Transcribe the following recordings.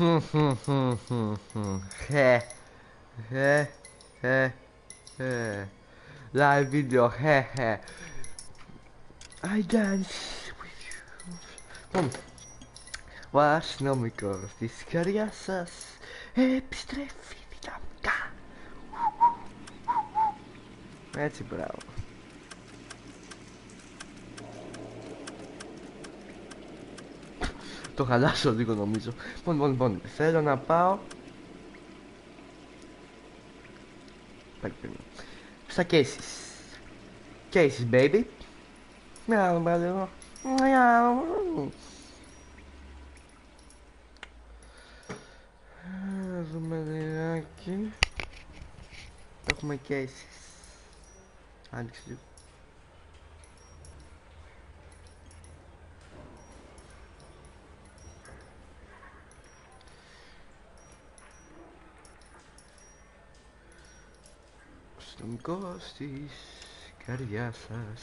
Live video, I dance with you. Ο αστυνομικός της καρδιάς σας επιστρέφει δυναμικά. Έτσι, μπράβο. Το χαλάσω λίγο νομίζω. Λοιπόν, θέλω να πάω στα cases. Cases, baby. Δούμε λιγάκι. Έχουμε cases. Άνοιξε λίγο. Αστυνομικός της καρδιάς σας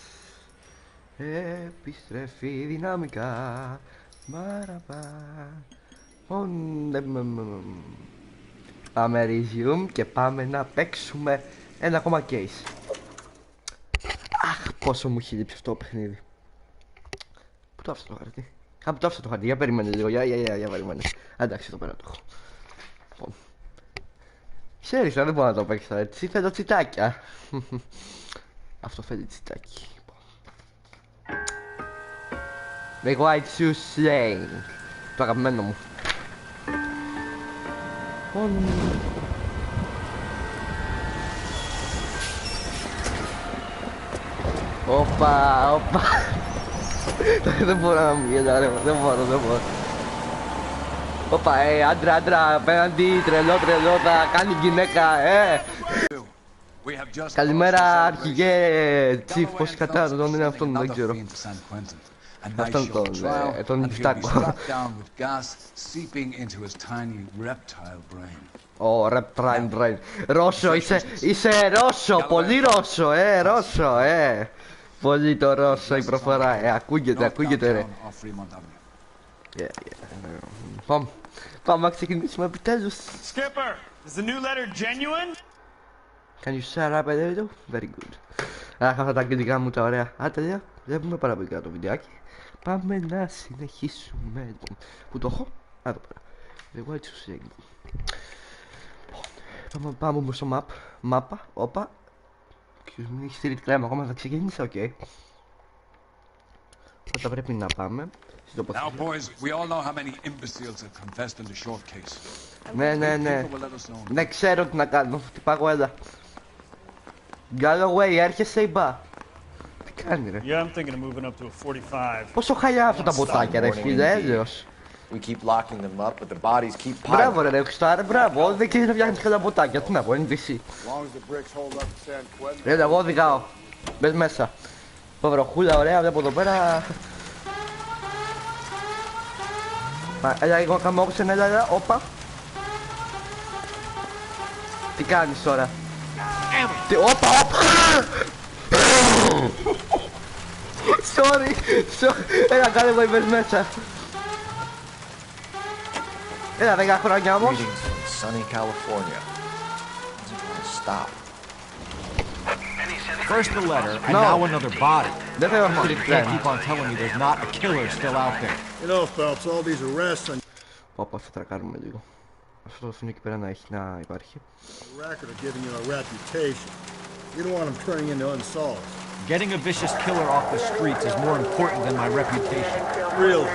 επιστρέφει δυναμικά. Πάμε resume και πάμε να παίξουμε ένα ακόμα case. Αχ, πόσο μου έχει λείψει αυτό το παιχνίδι. Πού το άφησα το χαρτί? Α, πού το άφησα το χαρτί, για περίμενε λίγο, για περίμενε. Εντάξει, εδώ πέρα το έχω. Λοιπόν, ξέρεις, δεν μπορώ να το παίξω έτσι, θέλω τσιτάκια. Αυτό θέλει τσιτάκι. The White Shoe Slang, το αγαπημένο μου. Όπα. Δεν μπορώ να μου γελάω, δεν μπορώ. Όπα, άντρα, απέναντι, τρελό, θα κάνει γυναίκα, Καλημέρα, αρχηγέ, τσιφ, πώς κατάλαβα, είναι αυτόν, δεν ξέρω. Αυτόν τον νυχτάκο. Ω, reptile brain. Ρώσο, είσαι Ρώσο, πολύ Ρώσο, Ρώσο, Πολύ το Ρώσο η προφορά, ακούγεται ρε. Πάμε να ξεκινήσουμε επιτέλους. Skipper, is the new letter genuine? Can you shut up a little? Very good. Αχ, αυτά τα αγγλικά μου τα ωραία. Τέλεια, βλέπουμε πάρα πολύ καλά το βιντεάκι. Πάμε να συνεχίσουμε. Πού το έχω? Εδώ πέρα. The White Shoe Slang. Πάμε όμως στο μάπα. Όπα. Excuse me, έχει στείλει κλάμα ακόμα, θα ξεκινήσει, οκ. Όταν πρέπει να πάμε. Now, boys, we all know how many imbeciles have confessed in the short case. Ναι, ξέρω τι να κάνω. Τι πάγω, έλα. Galloway, έρχεσαι ή μπα? Τι κάνει ρε? Yeah, I'm thinking of moving up to a 45. Πόσο χαλιά αυτά τα μποτάκια ρε φίλε, έλεος. We keep locking them up, but the bodies keep piling. Μπράβο ρε Rockstar, μπράβο. Δεν ξέρεις να φτιάχνεις καλά μποτάκια. Τι να πω, NPC. Έλα, εγώ οδηγάω. Μπες μέσα. Παυροχούλα, ωραία, βλέπω εδώ πέρα. Έλα, εγώ καμόξεν, έλα, όπα. Τι κάνεις τώρα? Όπα. Sorry. Έλα, κάνε μου, είπες μέσα. Έλα, 10 χρόνια όμως. Sunny California. Stop. First the letter, and now another body. Δεν θέλω να You can't keep on telling me there's not a killer still out there. You know, Phelps, all these arrests and Όπα, θα τρακάρουμε λίγο. Αυτό το αφήνω εκεί πέρα να υπάρχει. the record are giving you a reputation. You don't want them turning into unsolved. Getting a vicious killer off the streets is more important than my reputation. Really?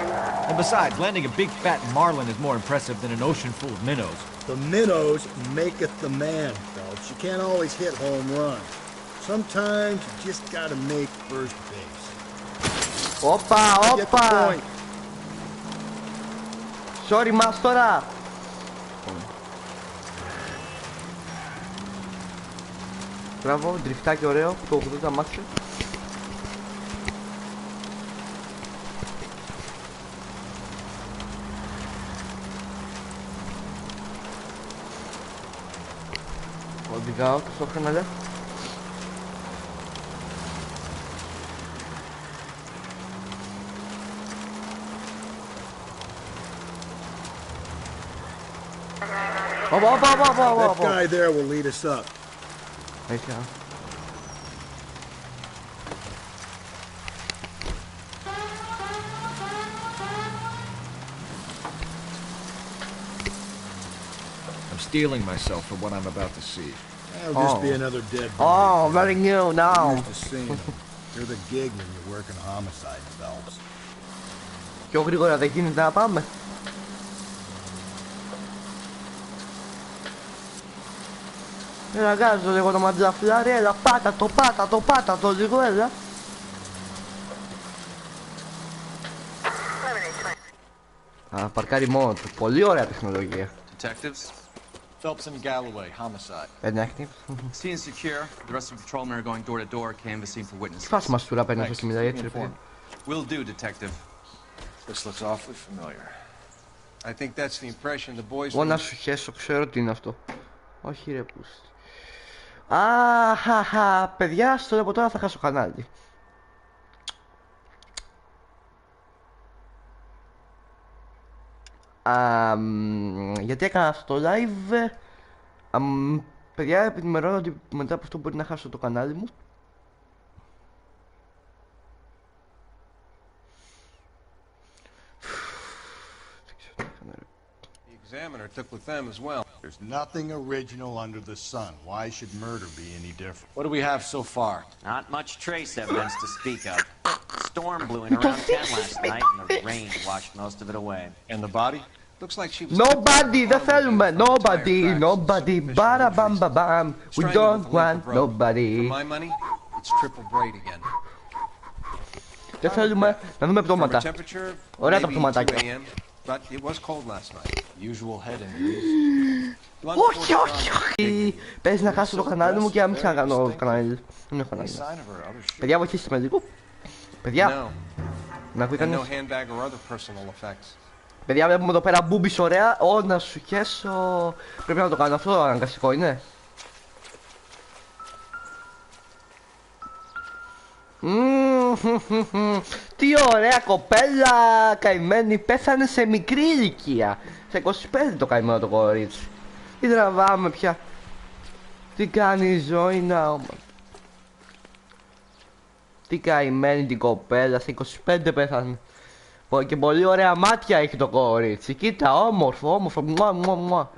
And besides, landing a big fat marlin is more impressive than an ocean full of minnows. The minnows maketh the man, Phelps. You can't always hit home runs. Sometimes you just gotta make first base. Όπα. Get the point. Sorry, μας τώρα. Μπράβο, ντριφτάκι ωραίο, το 80 μάξι. Οδηγάω ταυτόχρονα, λε. That guy there will lead us up. Έχει, I'm steeling myself for what I'm about to see. That'll just be another dead body. Oh, very new now. Used to seeing them. You're the gig when you work in homicide, Phelps. Πιο γρήγορα δεν γίνεται να πάμε. Έλα γάζω λίγο το ματζαφλάρι, έλα πάτα το λίγο, έλα. Α, παρκάρει μόνο του, πολύ ωραία τεχνολογία. Detectives? Phelps and Galloway, homicide. Εντάξει. Scene secure. The rest of the patrolmen are going door to door, canvassing for witnesses. Φάση μας τούρα παίρνει αυτό και μιλάει έτσι, ρε παιδί. Will do, detective. This looks awfully familiar. I think that's the impression the boys. Εγώ να σου χέσω, ξέρω τι είναι αυτό. Όχι ρε πούστη. Αχαχα, παιδιά, στο λέω από τώρα θα χάσω κανάλι. Γιατί έκανα αυτό το live. Παιδιά, επιμερώνω ότι μετά από αυτό μπορεί να χάσω το κανάλι μου. The examiner took with them as well. There's nothing original under the sun. Why should murder be any different? What do we have so far? Not much trace evidence to speak of. Storm blew in around 10 last night and the rain washed most of it away. And the body? Looks like she was. Nobody, δεν θέλουμε. Nobody. Bara bam bam bam. We don't want nobody. For my money, it's triple braid again. Δεν θέλουμε να δούμε πτώματα. Temperature, Ωραία τα maybe 2 πτωματάκια. a.m., but it was cold last night. Usual head injuries. Όχι. Παίζει να χάσω το κανάλι μου και να μην ξανακάνω το κανάλι. Δεν έχω κανάλι. Παιδιά, βοηθήστε με λίγο. Παιδιά, να ακούει And no κανείς. handbag or other personal effects. Παιδιά, βλέπουμε εδώ πέρα μπούμπις ωραία. Να σου χέσω. Πρέπει να το κάνω αυτό, αναγκαστικό είναι. Τι ωραία κοπέλα, καημένη, πέθανε σε μικρή ηλικία. Σε 25 το καημένο το κορίτσι. Τι τραβάμε πια. Τι κάνει η ζωή να. Τι καημένη την κοπέλα, σε 25 πέθανε. Και πολύ ωραία μάτια έχει το κορίτσι. Κοίτα, όμορφο. Μουα.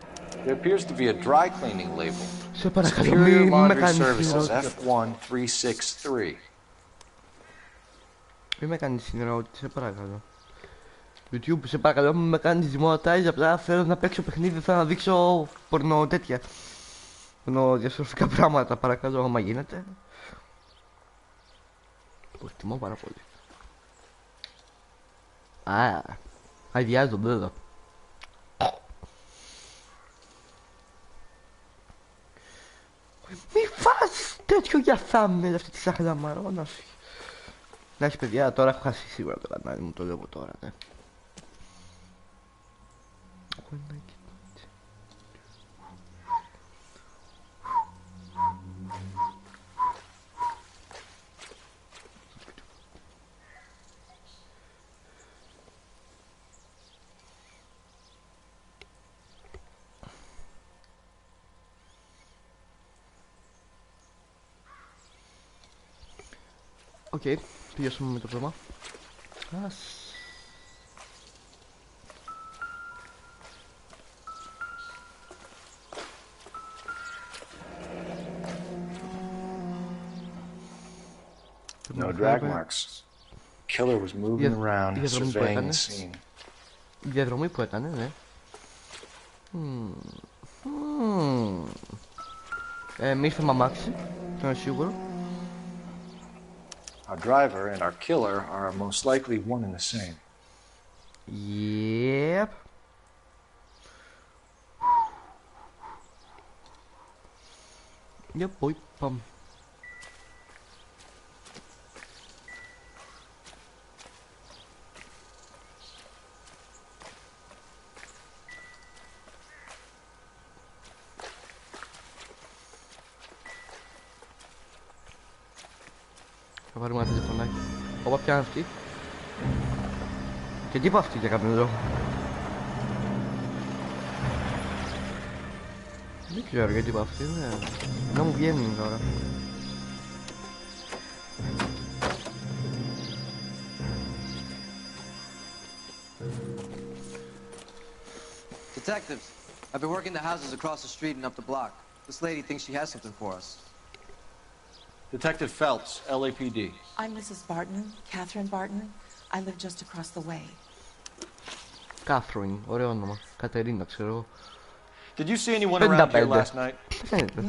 There appears to be a dry cleaning label. Σε παρακαλώ, Superior μην με Laundry κάνεις Services ερώτηση. F1363. Μην με κάνεις ερώτηση, σε παρακαλώ. YouTube, σε παρακαλώ, μην με κάνεις δημοτάιζ. Απλά θέλω να παίξω παιχνίδι, θέλω να δείξω πορνο τέτοια. Πορνοδιαστροφικά πράγματα, παρακαλώ, άμα γίνεται. Το εκτιμώ πάρα πολύ. Αδιάζω βέβαια. Μη φας τέτοιο για thumbnail αυτή τη σαχλαμαρόνα σου. Εντάξει παιδιά, τώρα έχω χάσει σίγουρα το κανάλι μου, το λέω από τώρα, ναι. Οκ, τελειώσαμε με το θέμα. No drag marks. Killer was moving around, surveying the scene. Η διαδρομή που έκανε, ναι. Μη ήρθε μαμάξι, το είναι σίγουρο. Our driver and our killer are most likely one and the same. Yep. Yep, boy, pam. Θα πάρουμε ένα τηλεφωνάκι. Όπα πιάνε αυτή. Και τι είπα αυτή για κάποιον λόγο. Δεν ξέρω γιατί είπα αυτή, να μου βγαίνουν τώρα. Detectives, I've been working the houses across the street and up the block. This lady thinks she has something for us. Detective Phelps, LAPD. I'm Mrs. Barton, Catherine Barton. I live just across the way. Catherine, ωραίο όνομα. Κατερίνα, ξέρω εγώ. Did you see anyone around here last night?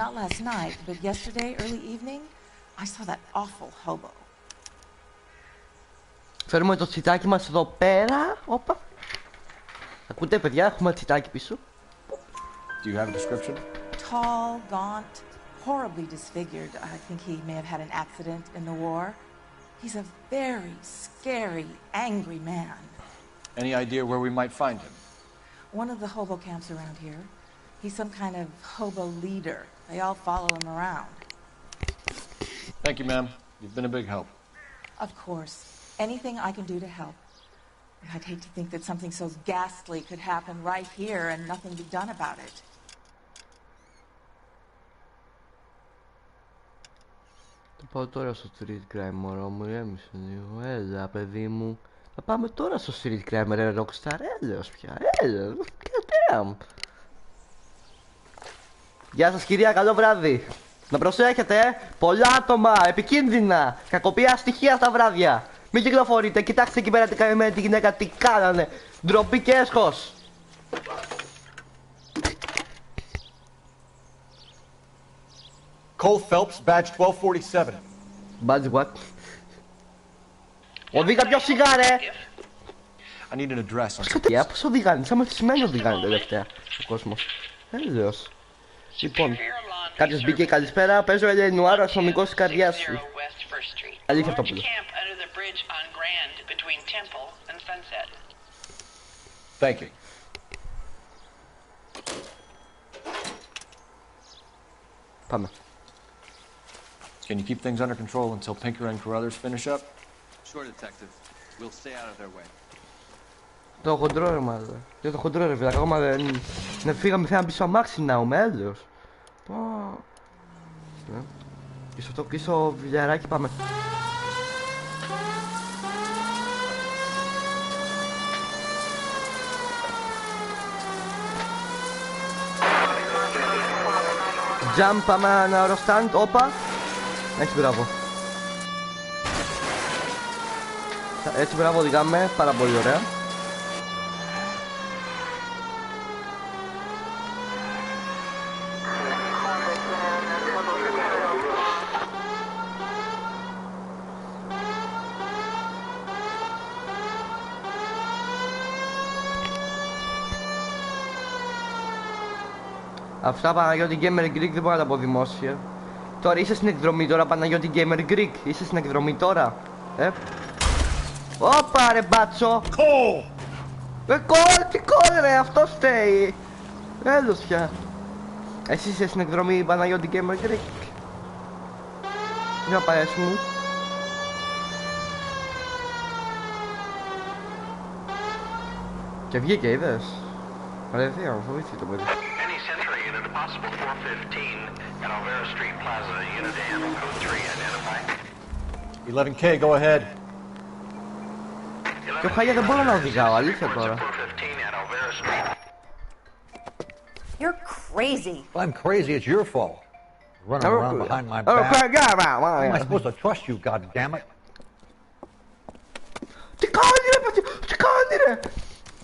Not last night, but yesterday, early evening, I saw that awful hobo. Φέρουμε το τσιτάκι μας εδώ πέρα. Όπα. Ακούτε, παιδιά, έχουμε τσιτάκι πίσω. Do you have a description? Tall, gaunt, horribly disfigured. I think he may have had an accident in the war. He's a very scary, angry man. Any idea where we might find him? One of the hobo camps around here. He's some kind of hobo leader. They all follow him around. Thank you, ma'am. You've been a big help. Of course. Anything I can do to help. I'd hate to think that something so ghastly could happen right here and nothing be done about it. Θα πάω τώρα στο street crime, μωρό μου, έμεισε λίγο. Έλα, παιδί μου. Θα πάμε τώρα στο street crime, ρε Rockstar. Έλεος πια, έλεος. Damn. Γεια σας κυρία, καλό βράδυ. Να προσέχετε, πολλά άτομα, επικίνδυνα. Κακοποιά στοιχεία στα βράδια. Μην κυκλοφορείτε, κοιτάξτε εκεί πέρα με τη γυναίκα τι κάνανε. Ντροπή και έσχος. Cole Phelps, badge 1247. Badge what? Οδήγα πιο σιγά ρε. I need an address on Σκατιά, πώς οδηγάνε, σαν μεθυσμένοι οδηγάνε τελευταία ο κόσμος. Έλεος. Λοιπόν, κάποιος μπήκε, καλησπέρα, παίζω Lanoire, αστυνομικός της καρδιάς σου. Αλήθεια αυτό που λέω. Thank you. Πάμε. Can you keep things under control until Pinker and Carruthers finish up? Sure, detective. We'll stay out of their way. Το χοντρό ρε μάλλον. Και το χοντρό ρε φίλε, ακόμα δεν... Ναι, φύγαμε πίσω αμάξι να είμαι έλεος. Και στο αυτό πίσω βιβλιαράκι πάμε. Jump, πάμε ένα αεροστάντ, όπα. Έτσι μπράβο. Έτσι μπράβο οδηγάμε, πάρα πολύ ωραία. Αυτά Παναγιώτη Gamer Greek δεν μπορώ να τα πω δημόσια. Τώρα είσαι στην εκδρομή τώρα Παναγιώτη Gamer Greek. Είσαι στην εκδρομή τώρα. Όπα ρε μπάτσο. Τι κόλ ρε, αυτό φταίει. Έλος πια. Εσύ είσαι στην εκδρομή Παναγιώτη Gamer Greek. Για παρές μου. Και βγήκε είδες. Παραδεία, φοβήθηκε το παιδί. Possible 415 at Alvera Street Plaza. Unit to handle code 3. Identify. 11K, go ahead. Και χάγια δεν μπορώ να οδηγάω, αλήθεια τώρα. You're crazy. Well, I'm crazy, it's your fault. Running around behind my back. How am I supposed to trust you, goddammit? Τι κάνει ρε παιδί, τι κάνει ρε.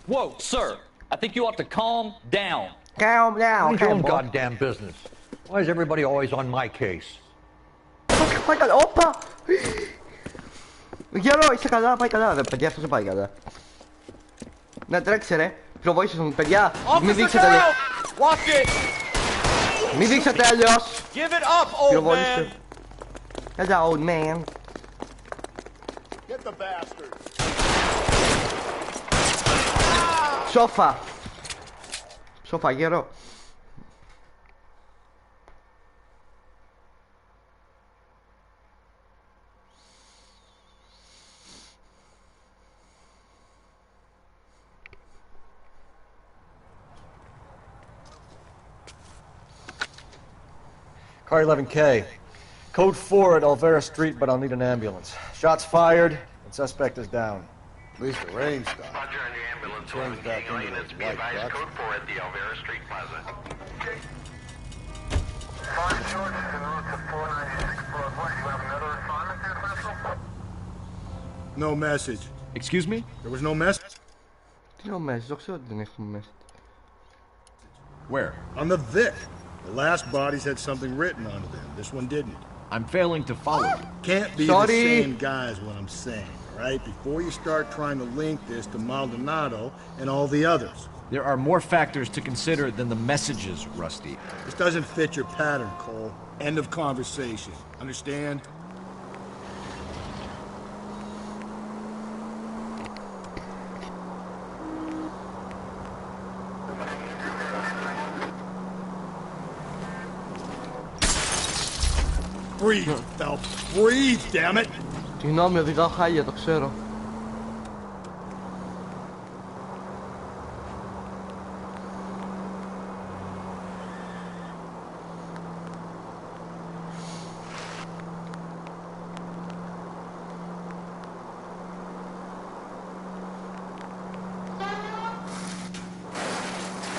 Whoa, sir. I think you ought to calm down. Calm down, Mind your own goddamn business. Why is everybody always on my case? Πάει καλά, όπα! Γερό, είσαι καλά, πάει καλά, ρε παιδιά, αυτός δεν πάει καλά. Να τρέξει ρε, προβόησες μου, παιδιά, μην δείξετε αλλιώς. Μην δείξετε αλλιώς. Give it up, old man. Έλα, old man. Get the bastard. Σόφα. Σόφα, γερό. Car 11K. Code 4 at Olvera Street, but I'll need an ambulance. Shots fired, and suspect is down. At least the rain stopped. Roger, and the ambulance Turns will back into units those be white advised trucks. code 4 at the Alvera Street Plaza. No message. Excuse me? There was no message? Τι μessage, το ξέρω ότι δεν έχουμε message. Where? On the Vic. The last bodies had something written onto them. This one didn't. I'm failing to follow. Can't be Sorry. the same guy is what I'm saying, right? Before you start trying to link this to Maldonado and all the others. There are more factors to consider than the messages, Rusty. This doesn't fit your pattern, Cole. End of conversation. Understand? Breathe, Phelps. Breathe, damn it! Συγγνώμη, οδηγάω χάλια, το ξέρω.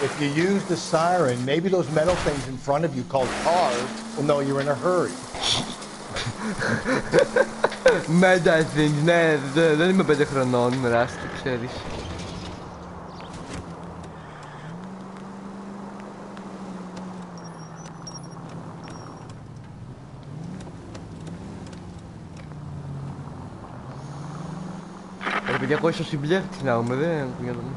If you use the siren, maybe those metal things in front of you called cars will know you're in a hurry. Metal things, ναι, δεν είμαι 5 χρονών, Ράστη, ξέρεις. Ρε παιδιά, εγώ ίσως συμπλέφτης να είμαι, δεν για το μου.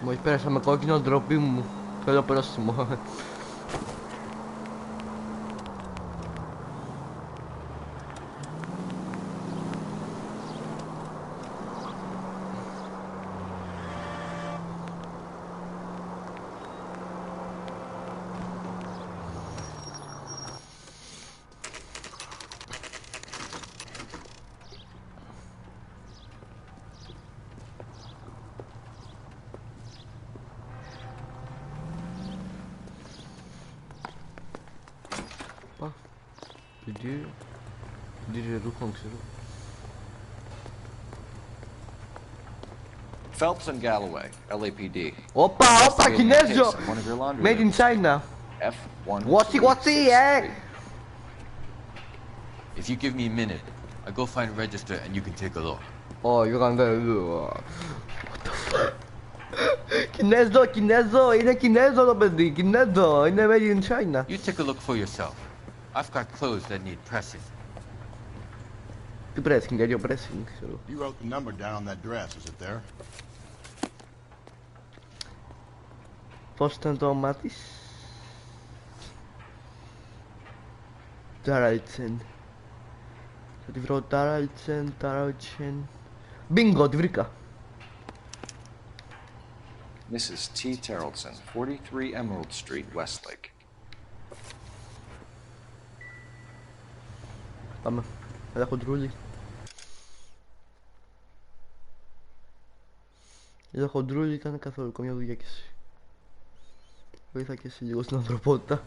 Μόλις πέρασα με κόκκινο, ντροπή μου. Θέλω πρόστιμο. Phelps and Galloway, LAPD. Όπα, Κινέζο! Made in China. F1. What's he, If you give me a minute, I go find register and you can take a look. Oh, you can do. What the fuck? Κινέζο, είναι Κινέζο το παιδί, Κινέζο, είναι made in China. You take a look for yourself. I've got clothes that need pressing. Τι pressing, τέτοιο pressing, ξέρω. You wrote the number down on that dress, is it there? Πώς ήταν το όνομα της? Τάραλτσεν. Θα τη βρω Τάραλτσεν. Μπίνγκο, τη βρήκα. Mrs. T. Terrellson, 43 Emerald Street, Westlake. Πάμε. Έλα χοντρούλι. Έλα χοντρούλι, ήταν καθόλου καμιά δουλειά κι εσύ. Βοήθα και εσύ λίγο στην ανθρωπότητα.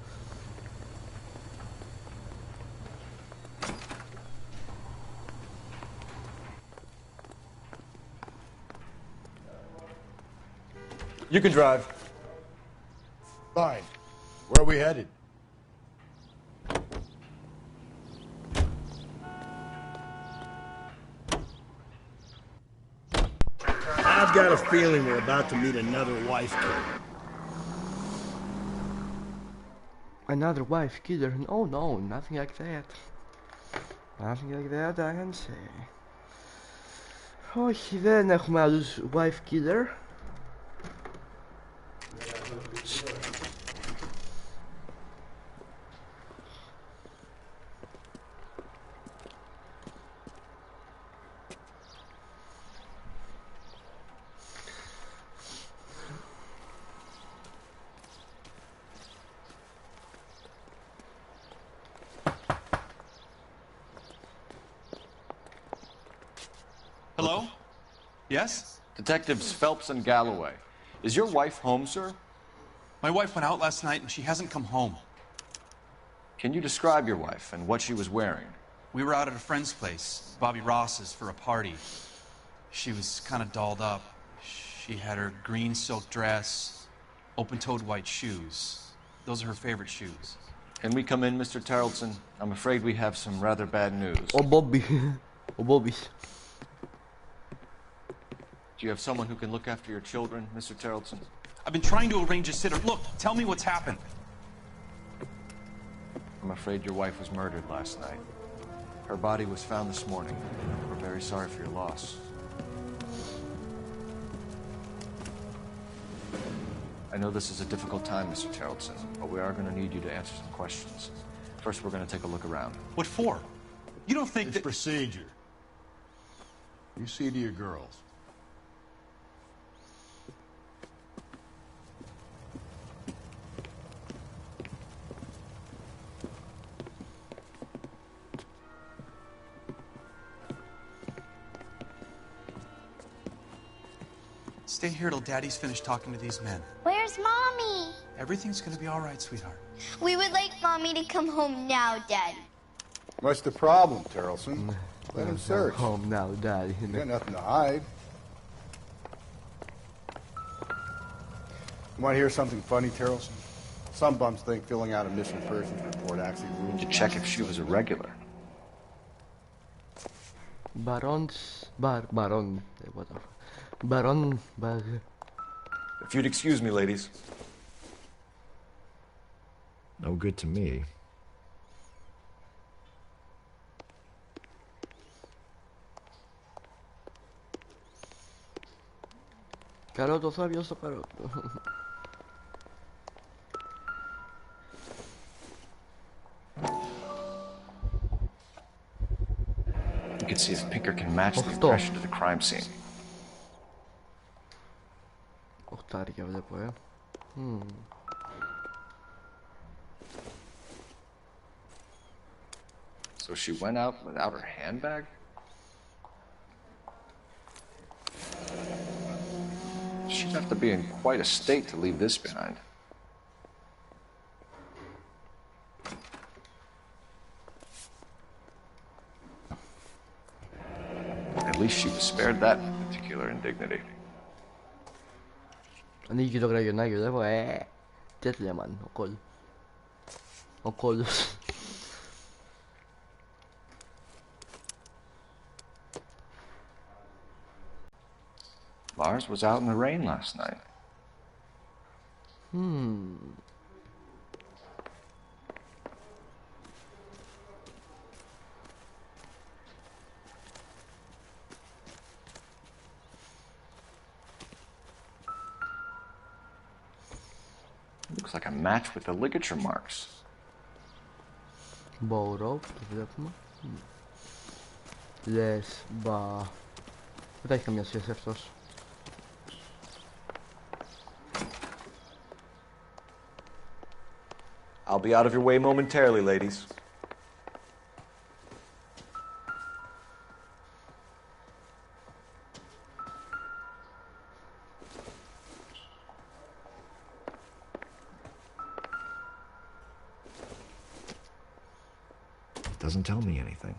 You can drive. Fine. Where are we headed? I've got a feeling we're about to meet another wife killer. Another wife killer? Oh no, nothing like that. Nothing like that I can say. Όχι, δεν έχουμε άλλους wife killer. Hello? Yes? Detectives Phelps and Galloway. Is your wife home, sir? My wife went out last night and she hasn't come home. Can you describe your wife and what she was wearing? We were out at a friend's place, Bobby Ross's, for a party. She was kind of dolled up. She had her green silk dress, open-toed white shoes. Those are her favorite shoes. Can we come in, Mr. Tarleton? I'm afraid we have some rather bad news. Oh, Bobby. Oh, Bobby. Do you have someone who can look after your children, Mr. Tarleton? I've been trying to arrange a sitter. Look, tell me what's happened. I'm afraid your wife was murdered last night. Her body was found this morning. We're very sorry for your loss. I know this is a difficult time, Mr. Tarleton, but we are going to need you to answer some questions. First, we're going to take a look around. What for? You don't think It's procedure. You see to your girls. Stay here till Daddy's finished talking to these men. Where's Mommy? Everything's gonna be all right, sweetheart. We would like Mommy to come home now, Daddy. What's the problem, Tarleton? Let him search. Home now, Daddy. You got nothing to hide. You want to hear something funny, Tarleton? Some bums think filling out a missing persons report actually rules. To check if she was a regular. Baron. Whatever. If you'd excuse me, ladies. No good to me. Caroto, sabioso caroto. You can see if Pinker can match the impression to the crime scene. Οχτάρια βλέπω, So she went out without her handbag? She'd have to be in quite a state to leave this behind. At least she was spared that particular indignity. Ανοίγει και το κραγιονάκι, βλέπω, gentleman, ο κόλλος. Lars was out in the rain last night. Looks like a match with the ligature marks. Μπορώ, το βλέπουμε. Λες, δεν έχει καμία σχέση αυτός. I'll be out of your way momentarily, ladies. Doesn't tell me anything.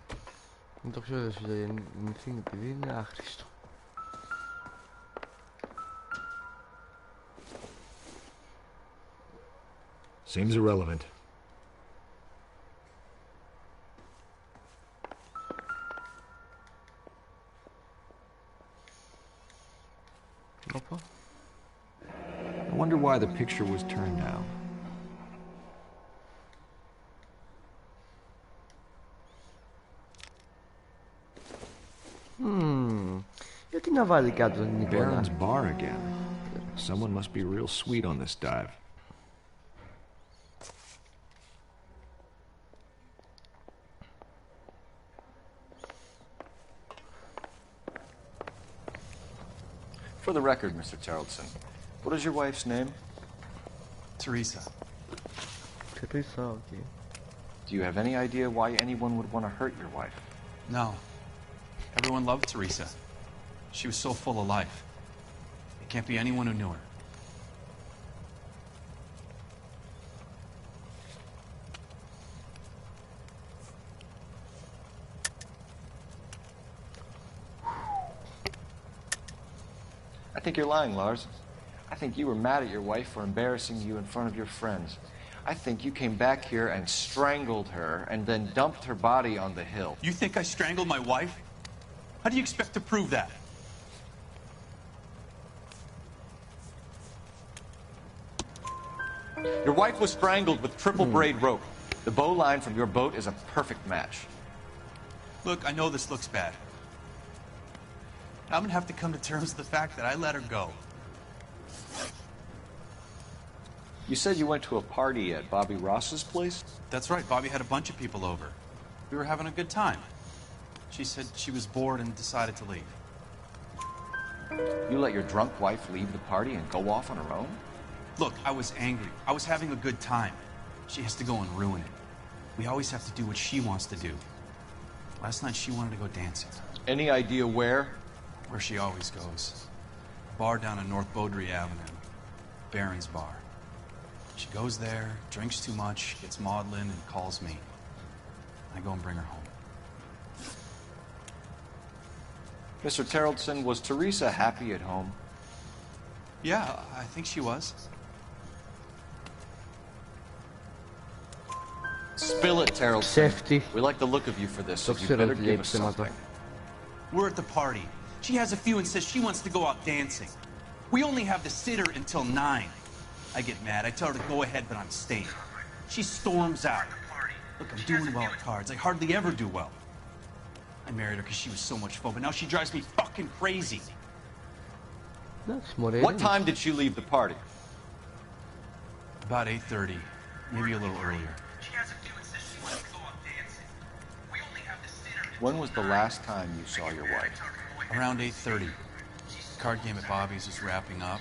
Δεν το ξέρω, δεν επειδή είναι άχρηστο. Seems irrelevant. I wonder why the picture was turned down. Γιατί να βάλει κάτω την εικόνα. Baron's bar again. Someone must be real sweet on this dive. For the record, Mr. Tarleton, what is your wife's name? Teresa. Teresa, okay. Do you have any idea why anyone would want to hurt your wife? No. Everyone loved Teresa. She was so full of life. It can't be anyone who knew her. I think you're lying, Lars. I think you were mad at your wife for embarrassing you in front of your friends. I think you came back here and strangled her and then dumped her body on the hill. You think I strangled my wife? How do you expect to prove that? Your wife was strangled with triple braid rope. The bow line from your boat is a perfect match. Look, I know this looks bad. I'm gonna have to come to terms with the fact that I let her go. You said you went to a party at Bobby Ross's place? That's right, Bobby had a bunch of people over. We were having a good time. She said she was bored and decided to leave. You let your drunk wife leave the party and go off on her own? Look, I was angry. I was having a good time. She has to go and ruin it. We always have to do what she wants to do. Last night she wanted to go dancing. Any idea where? Where she always goes. A bar down on North Beaudry Avenue. Baron's Bar. She goes there, drinks too much, gets maudlin, and calls me. I go and bring her home. Mr. Terrellson, was Teresa happy at home? Yeah, I think she was. Spill it, Terrellson. Safety. We like the look of you for this, so you better give us something. We're at the party. She has a few and says she wants to go out dancing. We only have the sitter until 9. I get mad. I tell her to go ahead, but I'm staying. She storms out. Look, I'm doing well at cards. I hardly ever do well. I married her because she was so much fun, but now she drives me fucking crazy. What time did she leave the party? About 8:30, maybe a little earlier. When was the last time you saw your wife? Around 8:30. The card game at Bobby's was wrapping up.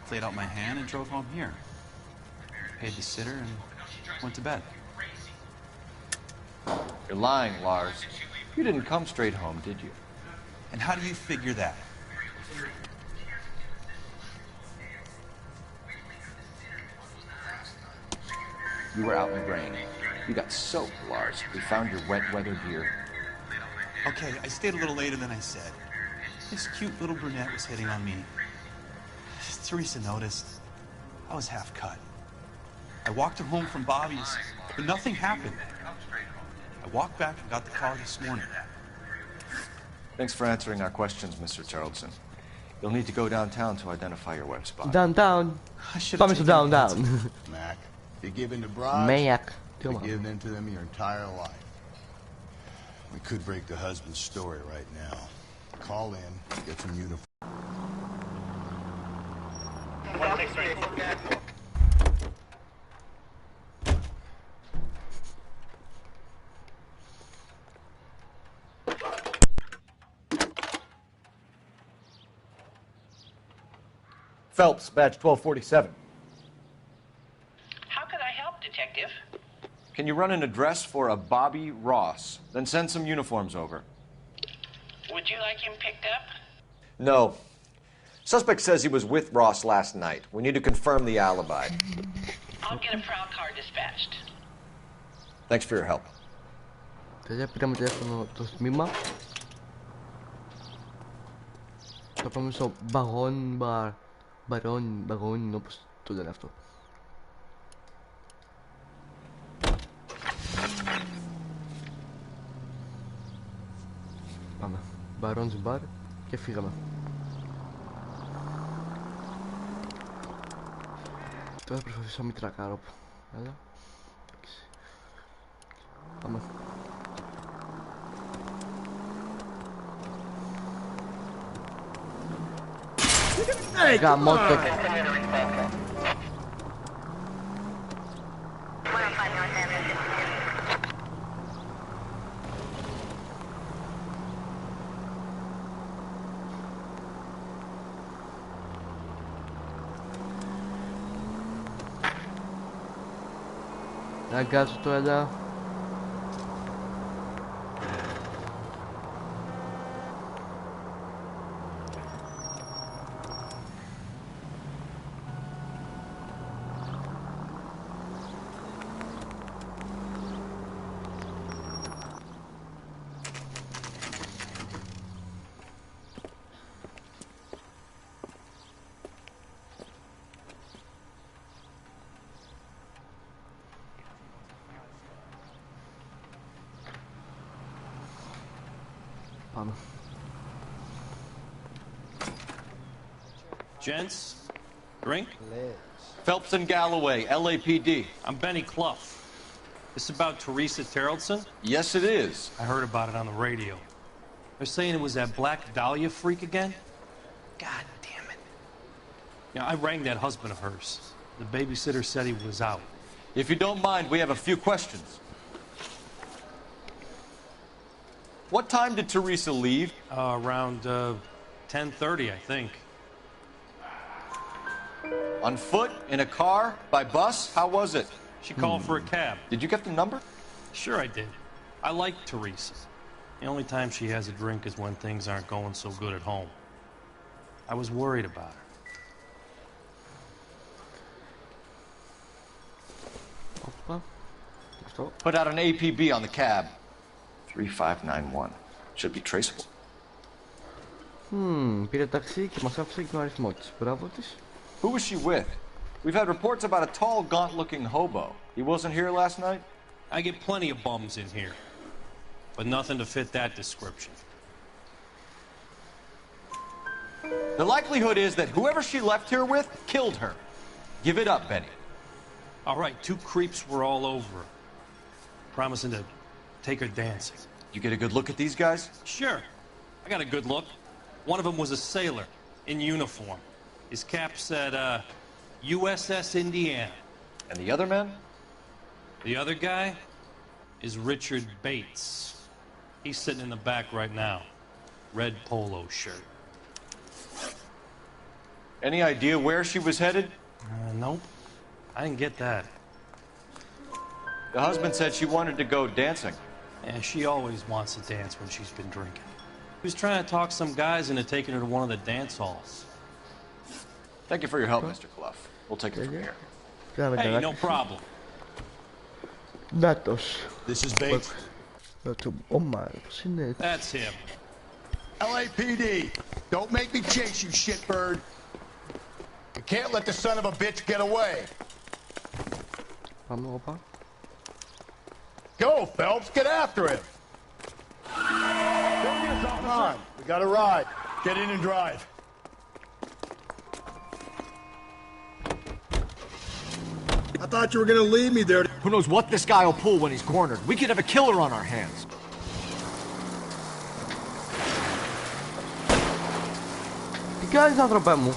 Played out my hand and drove home here. Paid the sitter and went to bed. You're lying, Lars. You didn't come straight home, did you? And how do you figure that? You were out in the rain. You got soaked, Lars. We found your wet weather gear. Okay, I stayed a little later than I said. This cute little brunette was hitting on me. Teresa noticed. I was half cut. I walked her home from Bobby's, but nothing happened. I walked back and got the car this morning. Thanks for answering our questions, Mr. Charlton. You'll need to go downtown to identify your wife's body. Downtown. Promise to downtown. Mac, you give in to bribes, Mac. you're giving in to them your entire life. We could break the husband's story right now. Call in, get some uniform. Phelps, badge 1247. How could I help, Detective? Can you run an address for a Bobby Ross? Then send some uniforms over. Would you like him picked up? No. Suspect says he was with Ross last night. We need to confirm the alibi. I'll get a prowl car dispatched. Thanks for your help. Παιδιά, πήραμε τηλέφωνο το τμήμα. Θα πάμε στο μπαγόν, όπως το λένε αυτό. Πάμε. Baron's Bar και φύγαμε. Τώρα προσπαθήσω να μην τρακάρω. Έλα. Πάμε. Γαμώτο. Αγκάζω το έλα. Πάμε. Gents, drink? Phelps and Galloway, LAPD. I'm Benny Clough. This about Teresa Terrellson? Yes, it is. I heard about it on the radio. They're saying it was that Black Dahlia freak again? God damn it. Yeah, I rang that husband of hers. The babysitter said he was out. If you don't mind, we have a few questions. What time did Teresa leave? Around 10:30, I think. On foot? In a car? By bus? How was it? She called for a cab. Did you get the number? Sure I did. I like Teresa. The only time she has a drink is when things aren't going so good at home. I was worried about her. Put out an APB on the cab. 3591. Should be traceable. Πήρε ταξί και μας άφησε και τον αριθμό της. Μπράβο της. Who was she with? We've had reports about a tall, gaunt-looking hobo. He wasn't here last night? I get plenty of bums in here, but nothing to fit that description. The likelihood is that whoever she left here with killed her. Give it up, Benny. All right, two creeps were all over her, promising to take her dancing. You get a good look at these guys? Sure. I got a good look. One of them was a sailor in uniform. His cap said, USS Indiana. And the other man? The other guy is Richard Bates. He's sitting in the back right now. Red polo shirt. Any idea where she was headed? Nope. I didn't get that. The husband said she wanted to go dancing. Yeah, she always wants to dance when she's been drinking. He was trying to talk some guys into taking her to one of the dance halls. Thank you for your help, Mr. Clough. We'll take it from here. Hey, no problem. Νάτος. This is Bates. Πώς είναι. That's him. LAPD, don't make me chase you, shitbird. You can't let the son of a bitch get away. Πάμε, όπα. Go, Phelps, get after him. Come on, we got a ride. Get in and drive. I thought you were gonna leave me there. Who knows what this guy will pull when he's cornered? We could have a killer on our hands. Τι κάνεις, άνθρωπε μου?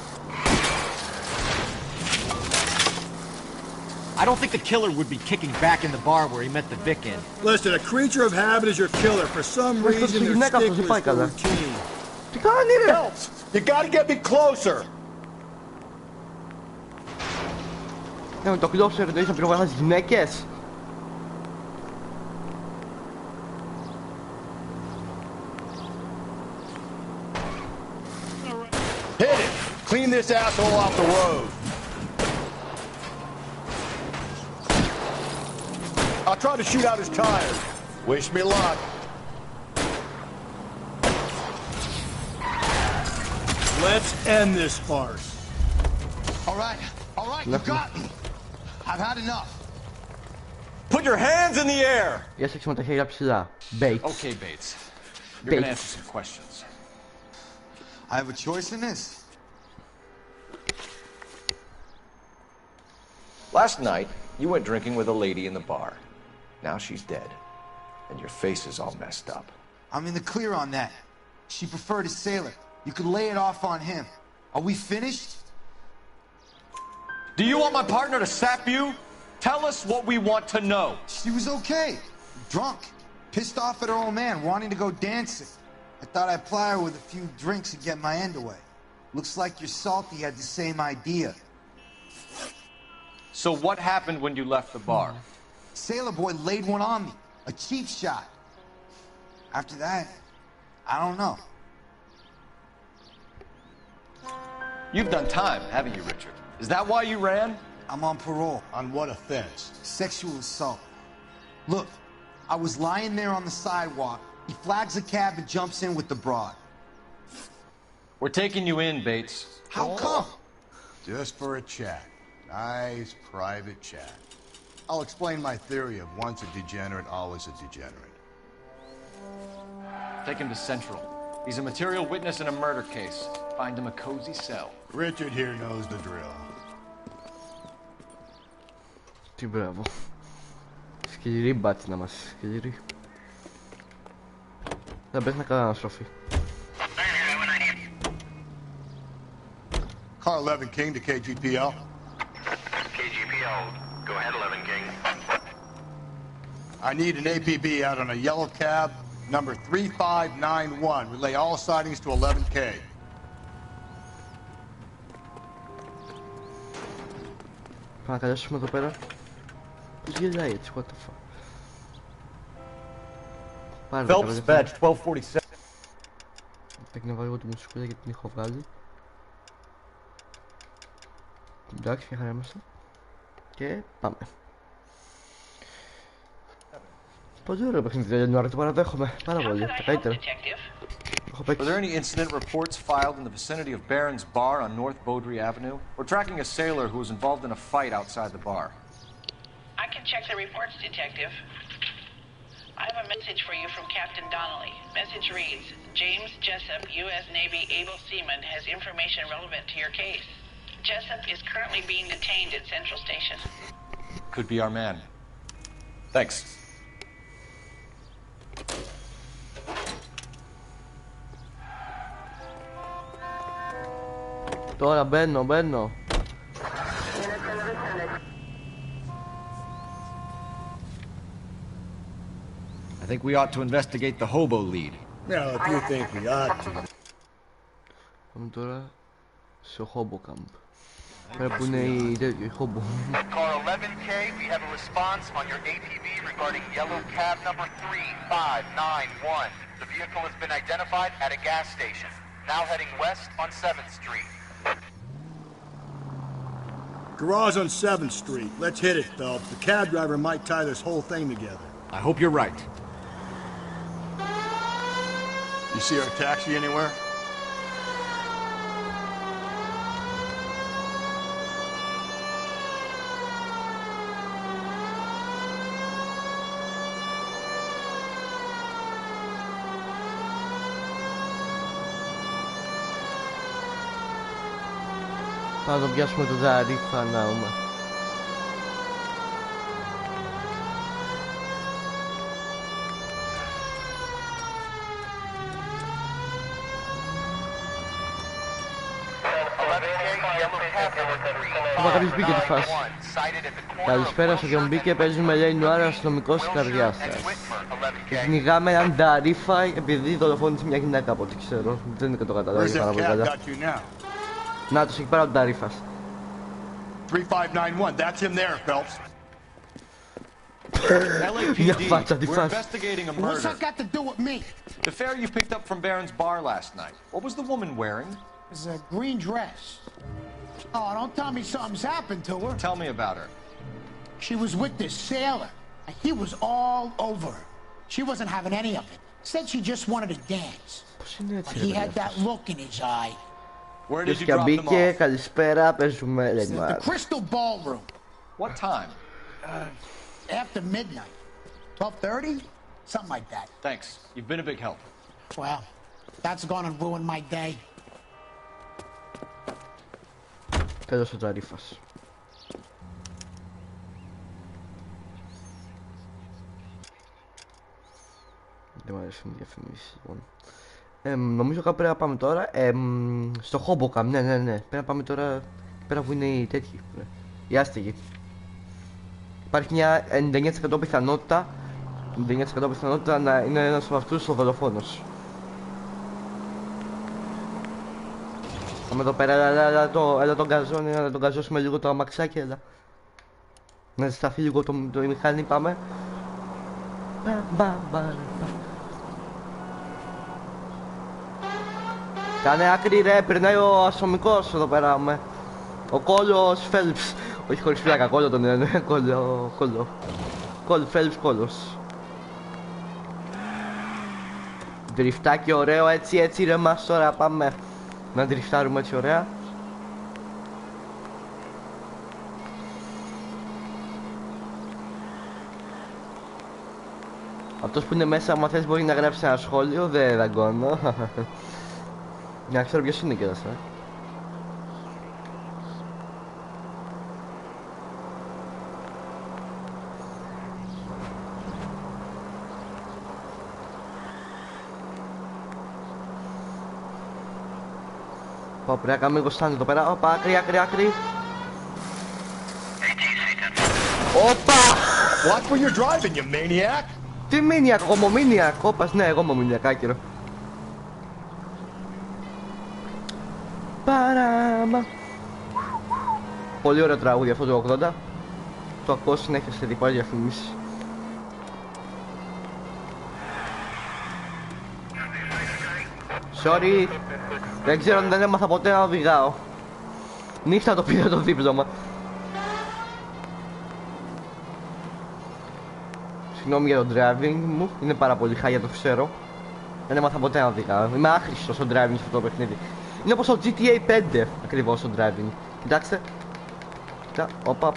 I don't think the killer would be kicking back in the bar where he met the Vic in. Listen, a creature of habit is your killer. For some reason, they're sticklers for routine. Τι κάνει, ρε? Phelps, you gotta get me closer. Με το κλώψε, ρε, το είσαι να πυροβολάς γυναίκες. Hit it! Clean this asshole off the road. I'll try to shoot out his tires. Wish me luck. Let's end this farce. All right, you got me. I've had enough. Put your hands in the air! Για σέξουμε τα χέρια ψηλά. Bates. Okay, Bates. You're gonna answer some questions. I have a choice in this. Last night, you went drinking with a lady in the bar. Now she's dead. And your face is all messed up. I'm in the clear on that. She preferred a sailor. You could lay it off on him. Are we finished? Do you want my partner to sap you? Tell us what we want to know. She was okay. Drunk. Pissed off at her old man, wanting to go dancing. I thought I'd ply her with a few drinks and get my end away. Looks like your salty had the same idea. So what happened when you left the bar? Sailor boy laid one on me. A cheap shot. After that, I don't know. You've done time, haven't you, Richard? Is that why you ran? I'm on parole. On what offense? Sexual assault. Look, I was lying there on the sidewalk. He flags a cab and jumps in with the broad. We're taking you in, Bates. How come? Just for a chat. Nice private chat. I'll explain my theory of once a degenerate, always a degenerate. Take him to Central. He's a material witness in a murder case. Find him a cozy cell. Richard here knows the drill. Τι μπράβο. Σκληρή μπάτσι να μας, σκληρή. Δεν πρέπει να κάνω αναστροφή. Car 11 King to KGPL. KGPL, go ahead 11 King. I need an APB out on a yellow cab, number 3591. Relay all sightings to 11K. Πάμε να καλέσουμε εδώ πέρα. Πώς γελάει έτσι, what the fuck. Phelps, badge 1247. Πρέπει να βάλω εγώ τη μουσικούλα γιατί την έχω βγάλει. Εντάξει, μια χαρά είμαστε. Και πάμε. Πολύ ωραίο παιχνίδι, Λανουάρ, το παραδέχομαι. Πάρα πολύ, τα καλύτερα. Were there any incident reports filed in the vicinity of Barron's Bar on North Beaudry Avenue? We're tracking a sailor who was involved in a fight outside the bar. I can check the reports, Detective. I have a message for you from Captain Donnelly. Message reads, James Jessup, U.S. Navy able seaman, has information relevant to your case. Jessup is currently being detained at Central Station. Could be our man. Thanks. Τώρα μπαίνω. I think we ought to investigate the hobo lead. Well, if you think we ought to. Πάμε τώρα στο hobo camp. Πέρα που είναι η hobo. Car 11K, we have a response on your ATV regarding yellow cab number 3591. The vehicle has been identified at a gas station. Now heading west on 7th Street. Garage on 7th Street. Let's hit it, Phelps. The cab driver might tie this whole thing together. I hope you're right. You see our taxi anywhere? Πάμε να το πιάσουμε το δάρι, φανάουμε. Άμα κάποιος μπήκε τη φάση. Καλησπέρα σε ποιον μπήκε, παίζουμε Lanoire, αστυνομικός της καρδιάς σας. Και κυνηγάμε έναν ταρίφα επειδή δολοφόνησε μια γυναίκα από ό,τι ξέρω. Δεν το καταλάβει πάρα πολύ καλά. Να τους έχει πάρει ο ταρίφας. 3591, that's him there, Phelps. LAPD, we're investigating a murder. What's that got to do with me? The fare you picked up from Barron's Bar last night. What was the woman wearing? It was a green dress. Oh, don't tell me something's happened to her. Tell me about her. She was with this sailor, and he was all over her. She wasn't having any of it. Said she just wanted to dance. But he had that look in his eye. Where did you drop them off? Καλησπέρα, παίζουμε Lanoire. The Crystal Ballroom. What time? After midnight. 12:30? Something like that. Thanks. You've been a big help. Well, that's gonna ruin my day. Τέλος ο ταρίφας. Δεν μου αρέσουν οι διαφημίσεις λοιπόν. Νομίζω κάπου πρέπει να πάμε τώρα. Στο Hoboken, ναι. Πρέπει να πάμε τώρα πέρα που είναι οι τέτοιοι. Οι άστεγοι. Υπάρχει μια 99% πιθανότητα να είναι ένας από αυτούς ο δολοφόνος. Πάμε εδώ πέρα, έλα τον καζώνει, να τον καζώσουμε λίγο το αμαξάκι, έλα. Να ζεσταθεί λίγο το μηχάνη, πάμε. Κάνε άκρη ρε, περνάει ο αστυνομικός εδώ πέρα με. Ο Κόλλος Φέλπς. Όχι χωρίς φλάκα, Κόλλο τον λένε, Κόλλο. Φέλπς Κόλλος. Δριφτάκι ωραίο, έτσι ρε μας τώρα, πάμε. Να δριφτάρουμε έτσι ωραία. Αυτός που είναι μέσα, άμα θες μπορεί να γράψει ένα σχόλιο, δεν δαγκώνω. Να ξέρω ποιος είναι κιόλας, Πω, πρέπει να κάνουμε 20 εδώ πέρα. Όπα, άκρη, άκρη, άκρη. Όπα! Watch where you're driving, you maniac! Τι μήνιακ, γομομήνιακ. Όπας, ναι, γομομήνιακ, άκυρο. Παράμα. Πολύ ωραίο τραγούδι αυτό το 80. Το ακούω συνέχεια σε διπλά διαφημίσεις. Sorry. Δεν ξέρω αν δεν έμαθα ποτέ να οδηγάω. Νύχτα το πήρα το δίπλωμα. Συγγνώμη για το driving μου, είναι πάρα πολύ χάλια, το ξέρω. Δεν έμαθα ποτέ να οδηγάω. Είμαι άχρηστος στο driving σε αυτό το παιχνίδι. Είναι όπως το GTA 5 ακριβώς το driving. Κοιτάξτε. Κοίτα, όπα.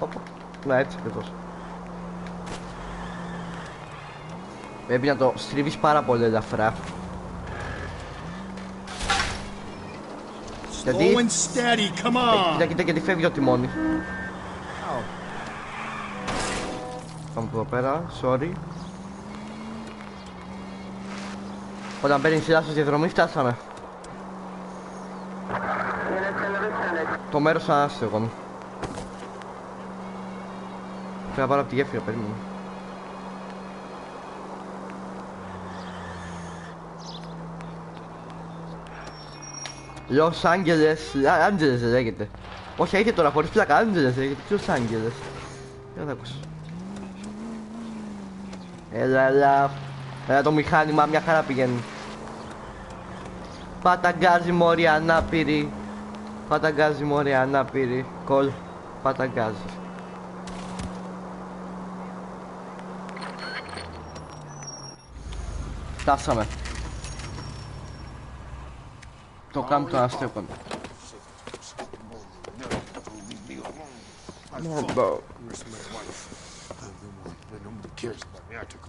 Να, έτσι ακριβώς. Πρέπει να το στρίβεις πάρα πολύ ελαφρά. Γιατί... Κοίτα γιατί φεύγει το τιμόνι. Πάμε εδώ πέρα, sorry. Όταν παίρνει σειρά στη διαδρομή φτάσαμε. Το μέρος ανάστεγον. Πρέπει να πάρω από τη γέφυρα, περίμενα. Los Angeles λέγεται. Όχι, έχετε τώρα χωρίς πλάκα, Angeles λέγεται. Los Angeles. Για να ακούσω. Έλα το μηχάνημα, μια χαρά πηγαίνει. Παταγκάζει μόρι ανάπηρη. Παταγκάζει μόρι ανάπηρη. Κολ, παταγκάζει. Φτάσαμε. Το κάμπ το αναστέκον.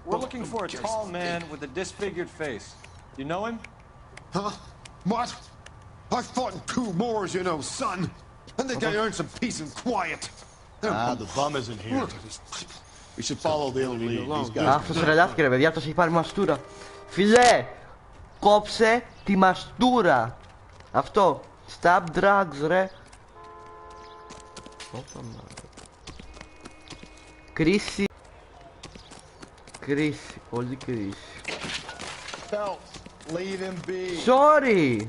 We're looking for a tall man with a disfigured face. You know him? Huh? What? I've fought in 2 wars, you know, son. I think I earned some peace and quiet. The bum isn't here. We should follow the lead. These guys. Αυτός τρελάθηκε ρε παιδιά, αυτός έχει πάρει μαστούρα. Φιλέ, κόψε τη μαστούρα. Αυτό, stop drugs ρε. Κρίση. Κρίση, πολύ κρίση. Sorry.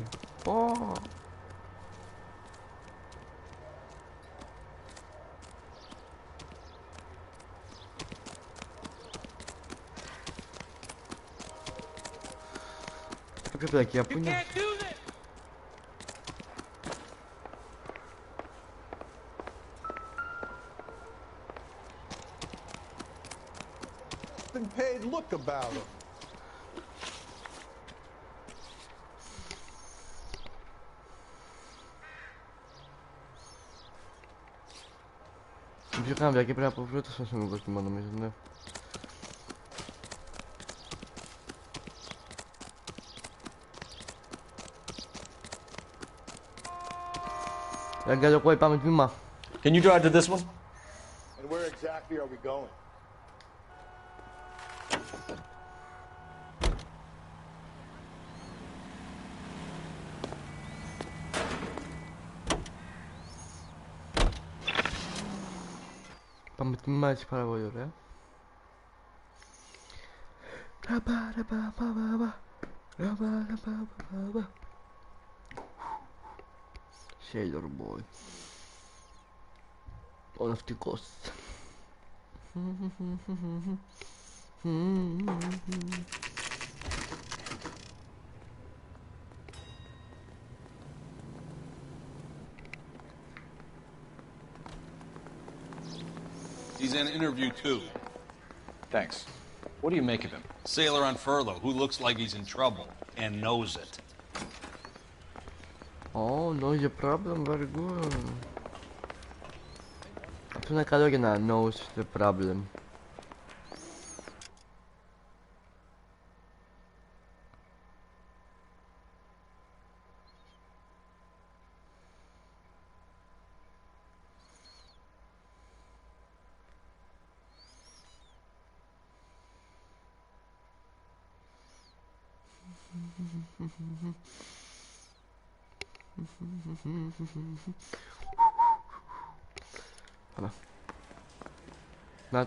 Κάποια παιδακία που είναι. Been paid look about it. Πιο κάμπια και πρέπει να αποφύγω το αστυνομικό τιμά νομίζω, ναι. Ραγκαλιοκό, πάμε τμήμα. Can you drive to this one? And where exactly are we going? Πάμε τμήμα έτσι πάρα πολύ ωραία. Sailor Boy. Ο ναυτικός. He's in interview 2. Thanks. What do you make of him? Sailor on furlough who looks like he's in trouble and knows it. Oh, knows your problem, very good. Αυτό είναι καλό για να knows the problem.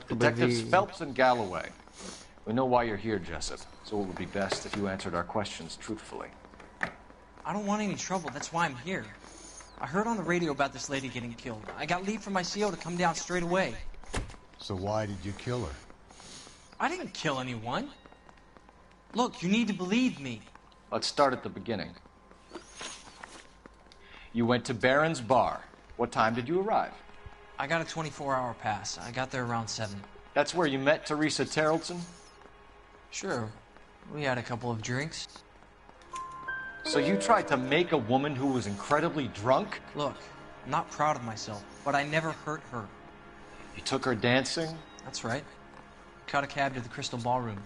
Detectives Phelps and Galloway. We know why you're here, Jessup, so it would be best if you answered our questions truthfully. I don't want any trouble, that's why I'm here. I heard on the radio about this lady getting killed. I got leave from my CO to come down straight away. So why did you kill her? I didn't kill anyone. Look, you need to believe me. Let's start at the beginning. You went to Barron's Bar. What time did you arrive? I got a 24-hour pass. I got there around 7. That's where you met Teresa Terrelson? Sure. We had a couple of drinks. So you tried to make a woman who was incredibly drunk? Look, I'm not proud of myself, but I never hurt her. You took her dancing? That's right. Caught a cab to the Crystal Ballroom.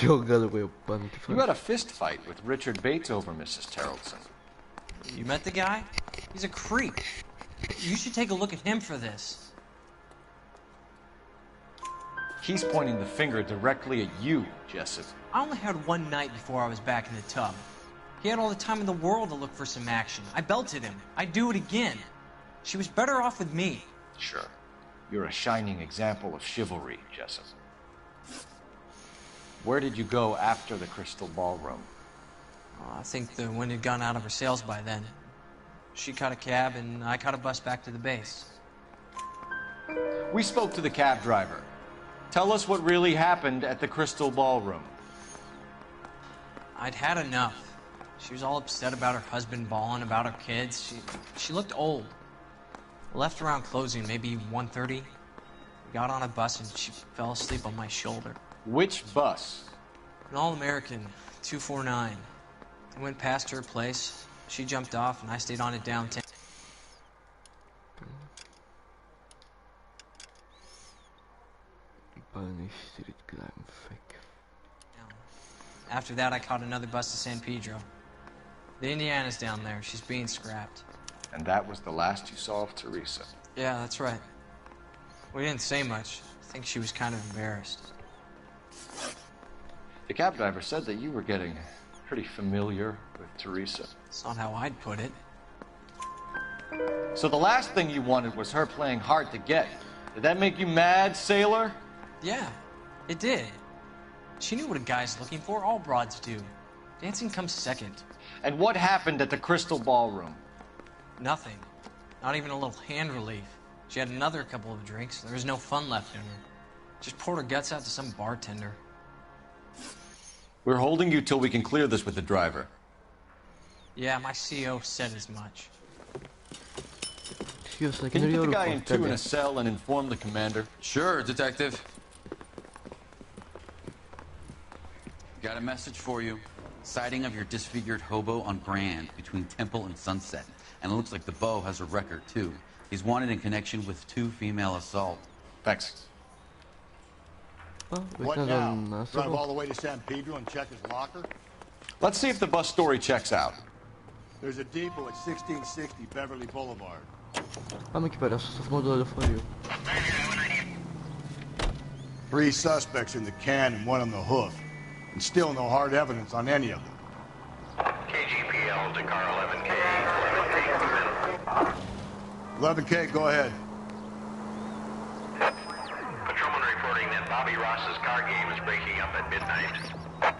You had a fist fight with Richard Bates over Mrs. Terrelson. You met the guy? He's a creep. You should take a look at him for this. He's pointing the finger directly at you, Jessup. I only had one night before I was back in the tub. He had all the time in the world to look for some action. I belted him. I'd do it again. She was better off with me. Sure. You're a shining example of chivalry, Jessup. Where did you go after the Crystal Ballroom? I think the wind had gone out of her sails by then. She caught a cab, and I caught a bus back to the base. We spoke to the cab driver. Tell us what really happened at the Crystal Ballroom. I'd had enough. She was all upset about her husband bawling about her kids. She looked old. Left around closing, maybe 1:30. We got on a bus, and she fell asleep on my shoulder. Which bus? An All-American, 249. I went past her place. She jumped off, and I stayed on it downtown. After that, I caught another bus to San Pedro. The Indiana's down there. She's being scrapped. And that was the last you saw of Teresa? Yeah, that's right. We didn't say much. I think she was kind of embarrassed. The cab driver said that you were getting pretty familiar with Teresa. That's not how I'd put it. So the last thing you wanted was her playing hard to get. Did that make you mad, sailor? Yeah, it did. She knew what a guy's looking for. All broads do. Dancing comes second. And what happened at the Crystal Ballroom? Nothing. Not even a little hand relief. She had another couple of drinks. There was no fun left in her. Just poured her guts out to some bartender. We're holding you till we can clear this with the driver. Yeah, my CO said as much. Can you put the guy in 2 in a cell and inform the commander? Sure, detective. Got a message for you. Sighting of your disfigured hobo on Grand between Temple and Sunset. And it looks like the beau has a record, too. He's wanted in connection with 2 female assault. Thanks. What now? Drive all the way to San Pedro and check his locker? Let's see if the bus story checks out. There's a depot at 1660 Beverly Boulevard. Vamos aqui, pera, só se mudou, foi eu. 3 suspects in the can and 1 on the hoof. And still no hard evidence on any of them. KGPL to car 11K. 11K, go ahead. Patrolman reporting that Bobby Ross's car game is breaking up at midnight.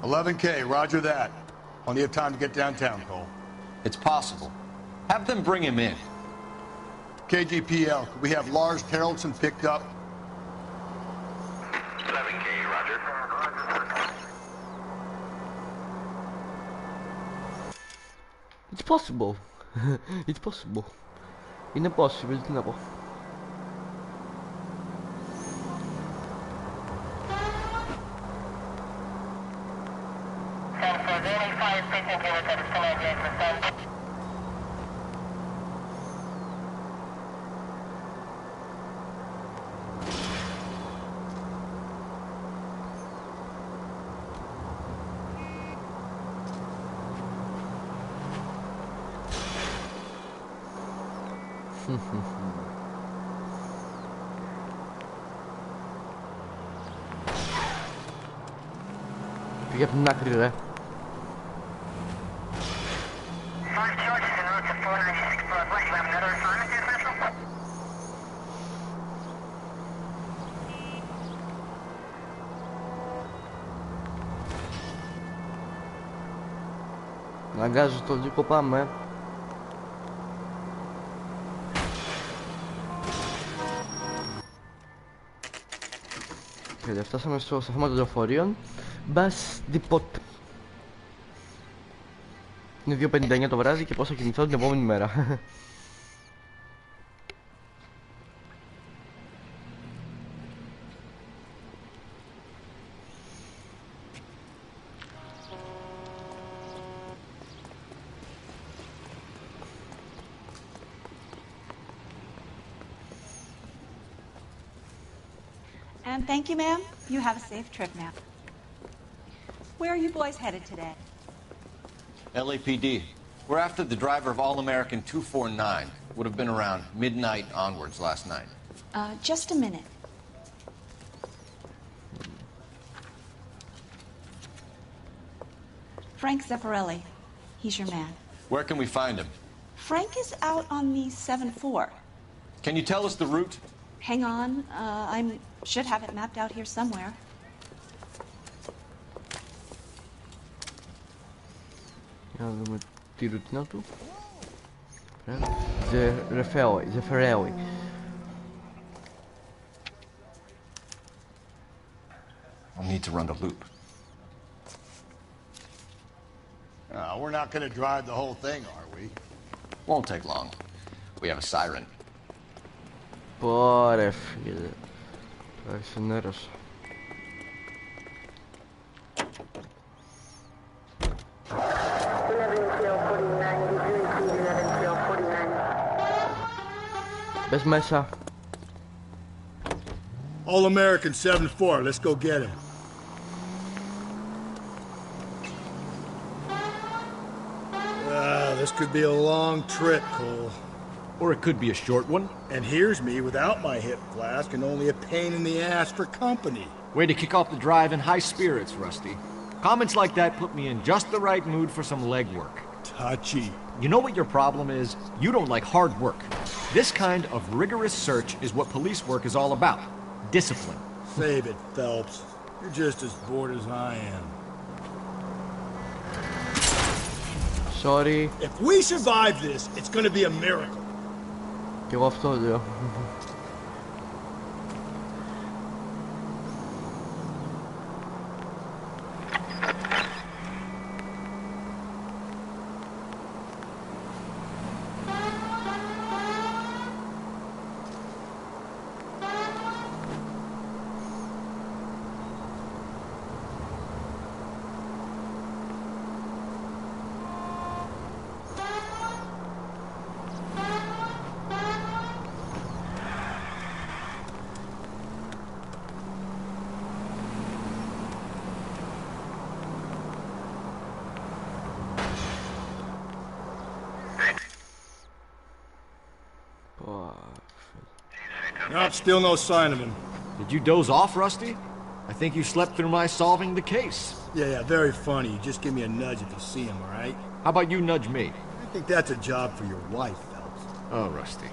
11K, roger that. Plenty of time to get downtown, Cole. It's possible. Have them bring him in. KGPL, could we have Lars Terrelson picked up? 11K, roger. It's possible. It's possible. It's impossible, it's never. Για την άκρη ρε. Αναγκάζω το λίγο, πάμε. Και φτάσαμε στο σταθμό των λεωφορείων. Μπας Depot. Είναι 2:59 το βράδυ και πώς θα κινηθώ την επόμενη μέρα. And thank you, ma'am. You have a safe trip now. Where are you boys headed today? LAPD. We're after the driver of All-American 249. Would have been around midnight onwards last night. Just a minute. Frank Zeffirelli. He's your man. Where can we find him? Frank is out on the 7-4. Can you tell us the route? Hang on. I should have it mapped out here somewhere. Για να δούμε τη ρουτίνα του. Zeffirelli. I'll need to run the loop. We're not going to drive the whole thing, are we? Won't take long. We have a siren. Πόρε φίλε. Το εξενέρωσα. Μπες μέσα. All-American 7-4, let's go get him. This could be a long trip, Cole. Or it could be a short one. And here's me without my hip flask and only a pain in the ass for company. Way to kick off the drive in high spirits, Rusty. Comments like that put me in just the right mood for some legwork. Touchy. You know what your problem is? You don't like hard work. This kind of rigorous search is what police work is all about. Discipline. Save it, Phelps. You're just as bored as I am. Sorry. If we survive this, it's gonna be a miracle. Και εγώ αυτό λέω. Nope, still no sign of him. Did you doze off, Rusty? I think you slept through my solving the case. Yeah, very funny. You just give me a nudge if you see him, all right? How about you nudge me? I think that's a job for your wife, Phelps. Oh, Rusty.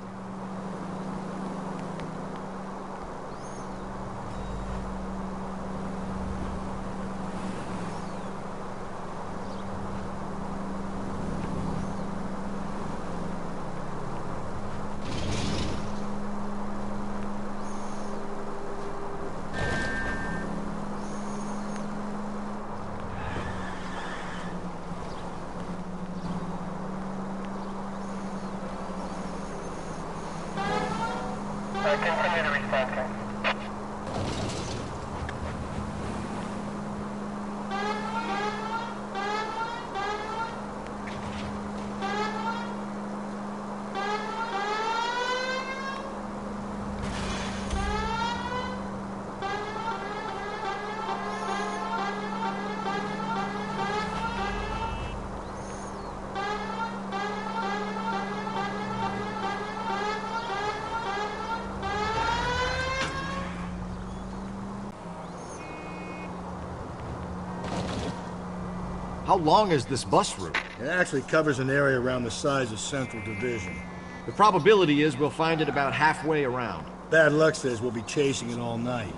How long is this bus route? It actually covers an area around the size of Central Division. The probability is we'll find it about halfway around. Bad luck says we'll be chasing it all night.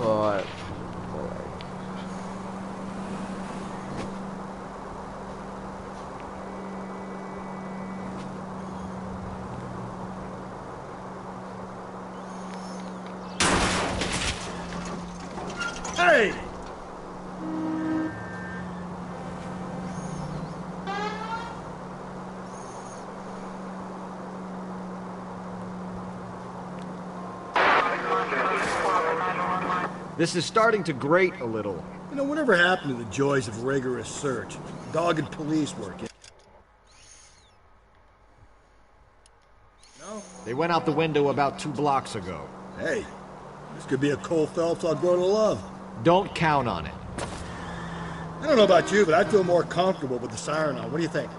Alright. Hey! This is starting to grate a little. You know, whatever happened to the joys of rigorous search? Dogged police work. No? They went out the window about 2 blocks ago. Hey, this could be a Cole Phelps I'll grow to love. Don't count on it. I don't know about you, but I feel more comfortable with the siren on. What do you think?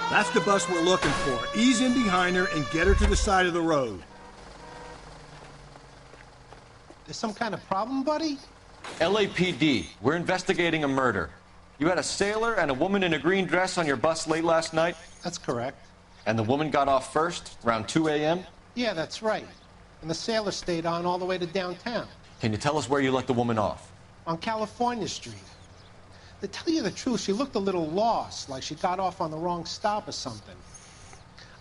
That's the bus we're looking for. Ease in behind her and get her to the side of the road. There's some kind of problem, buddy? LAPD, we're investigating a murder. You had a sailor and a woman in a green dress on your bus late last night? That's correct. And the woman got off first, around 2 a.m.? Yeah, that's right. And the sailor stayed on all the way to downtown. Can you tell us where you let the woman off? On California Street. To tell you the truth, she looked a little lost, like she got off on the wrong stop or something.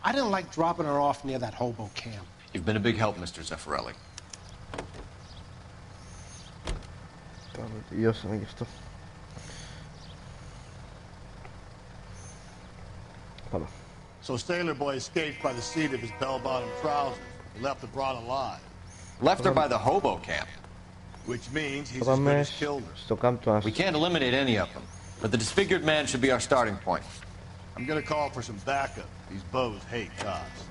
I didn't like dropping her off near that hobo camp. You've been a big help, Mr. Zeffirelli. Io sono questo. Vabbè. So Sailor Boy escaped by the seat of his bell-bottom trousers. He left the broad alive. Left her by the hobo camp. Which means he's as good as killed her. We can't eliminate any of them, but the disfigured man should be our starting point. I'm gonna call for some backup. These bows hate cops.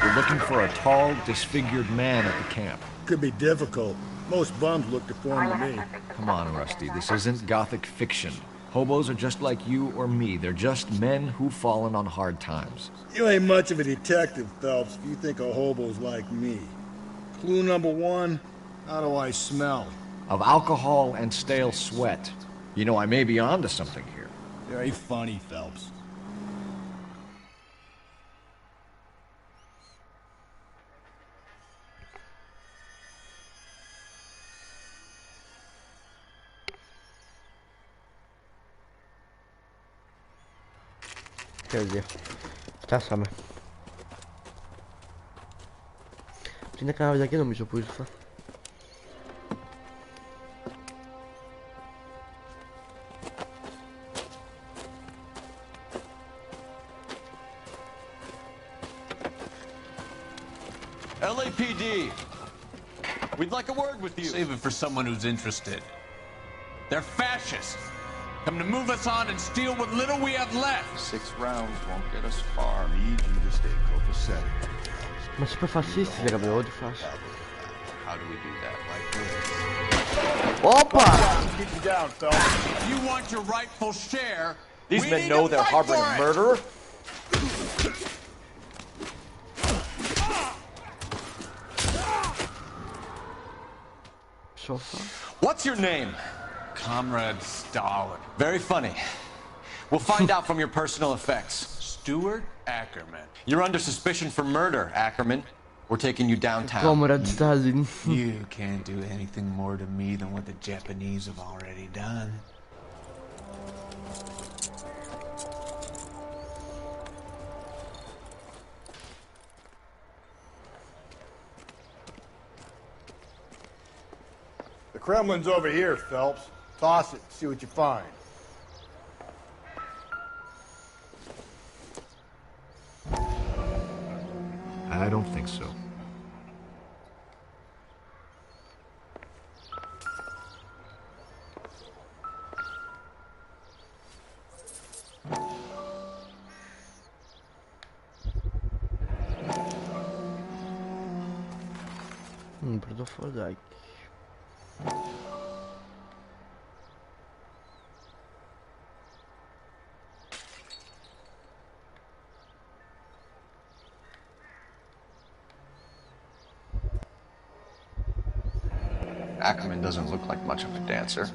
We're looking for a tall, disfigured man at the camp. Could be difficult. Most bums look deformed to me. Come on, Rusty, this isn't gothic fiction. Hobos are just like you or me. They're just men who've fallen on hard times. You ain't much of a detective, Phelps, if you think a hobo's like me. Clue number 1, how do I smell? Of alcohol and stale sweat. You know, I may be onto something here. Very funny, Phelps. Kardia. Φτάσαμε. Τι είναι κανένα βιντεάκι νομίζω που ήρθα. LAPD, we'd like a word with you. Save it for someone who's interested. They're fascists. Come to move us on and steal what little we have left. 6 rounds won't get us far. Need you to stay copacetic. Ma super fascisti raga, avevo di flash. How do we do that? Like this. Oppa! Keep you down, Phelps. If you want your rightful share, These men know they're harboring a murderer? So far. What's your name? Comrade Stalin. Very funny. We'll find out from your personal effects. Stuart Ackerman. You're under suspicion for murder, Ackerman. We're taking you downtown. Comrade Stalin. You can't do anything more to me than what the Japanese have already done. The Kremlin's over here, Phelps. Toss it, see what you find. I don't think so. Πρωτοφορδάκι. Ackerman doesn't look like much of a dancer.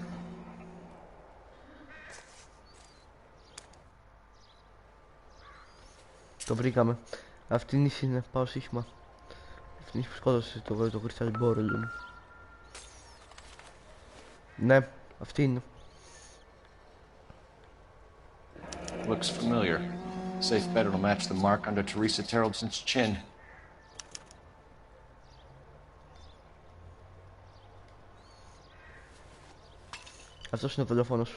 Το βρήκαμε. Αυτή είναι η σύννεφ, πάω σύγχυμα. Αυτή είναι που σκότωσε το κρυστάλλι μπόρελο μου. Ναι, αυτή είναι. Looks familiar. Safe bet it'll match the mark under Teresa Terreldson's chin. Αυτός είναι ο δολοφόνος.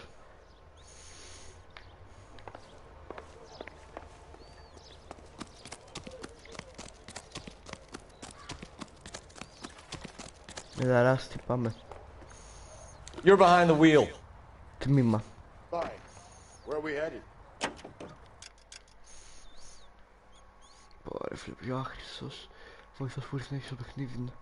Ράστη, πάμε. You're behind the wheel. Τμήμα. Fine. Where are we headed? Ωραία φίλε, πιο άχρηστος. Βοηθός που να έχεις το παιχνίδι.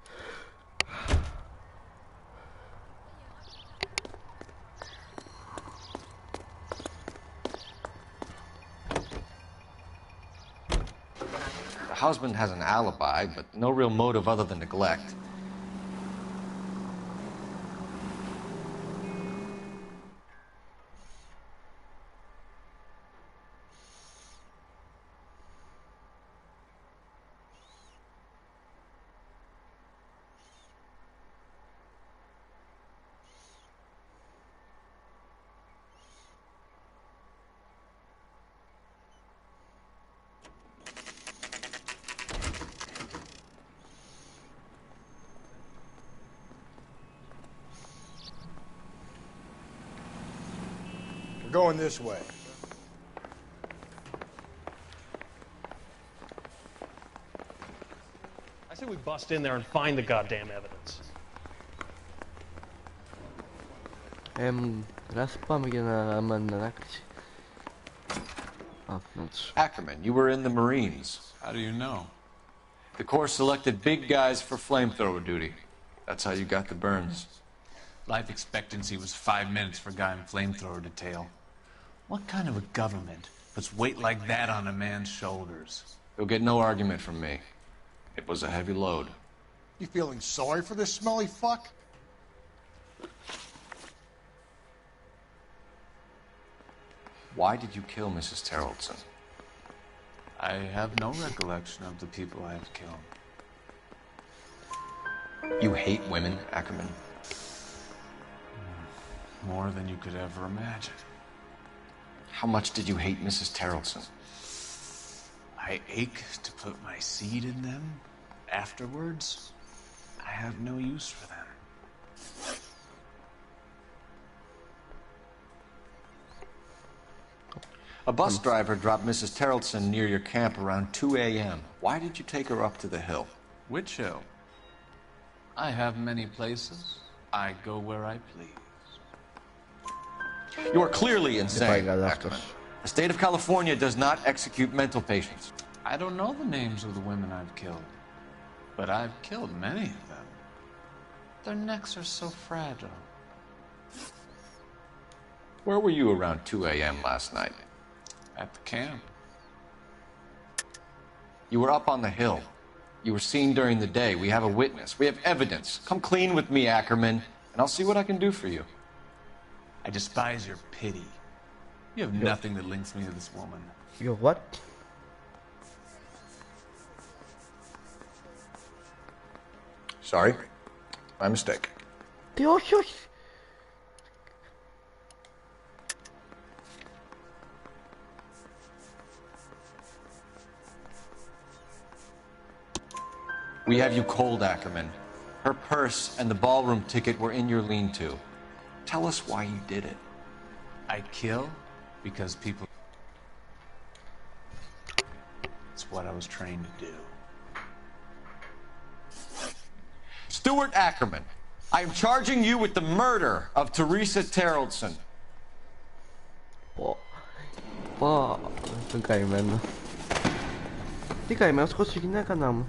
The husband has an alibi, but no real motive other than neglect. Going this way. I say we bust in there and find the goddamn evidence. Раз πάμε για να μάθουμε ανάκριση. Ackerman, you were in the Marines. How do you know? The Corps selected big guys for flamethrower duty. That's how you got the burns. Life expectancy was 5 minutes for a guy in flamethrower detail. What kind of a government puts weight like that on a man's shoulders? You'll get no argument from me. It was a heavy load. You feeling sorry for this smelly fuck? Why did you kill Mrs. Terreldson? I have no recollection of the people I have killed. You hate women, Ackerman? More than you could ever imagine. How much did you hate Mrs. Terreldson? I ache to put my seed in them. Afterwards, I have no use for them. A bus driver dropped Mrs. Terreldson near your camp around 2 a.m. Why did you take her up to the hill? Which hill? I have many places. I go where I please. You are clearly insane, Ackerman. The state of California does not execute mental patients. I don't know the names of the women I've killed, but I've killed many of them. Their necks are so fragile. Where were you around 2 a.m. last night? At the camp. You were up on the hill. You were seen during the day. We have a witness. We have evidence. Come clean with me, Ackerman, and I'll see what I can do for you. I despise your pity. You have nothing that links me to this woman. Your what? Sorry. My mistake. We have you cold, Ackerman. Her purse and the ballroom ticket were in your lean-to. Tell us why you did it. I kill because people... It's what I was trained to do. Stuart Ackerman, I am charging you with the murder of Teresa Terreldson. Τον καημένο. Τι καημένο, σκότωσε η γυναίκα μου.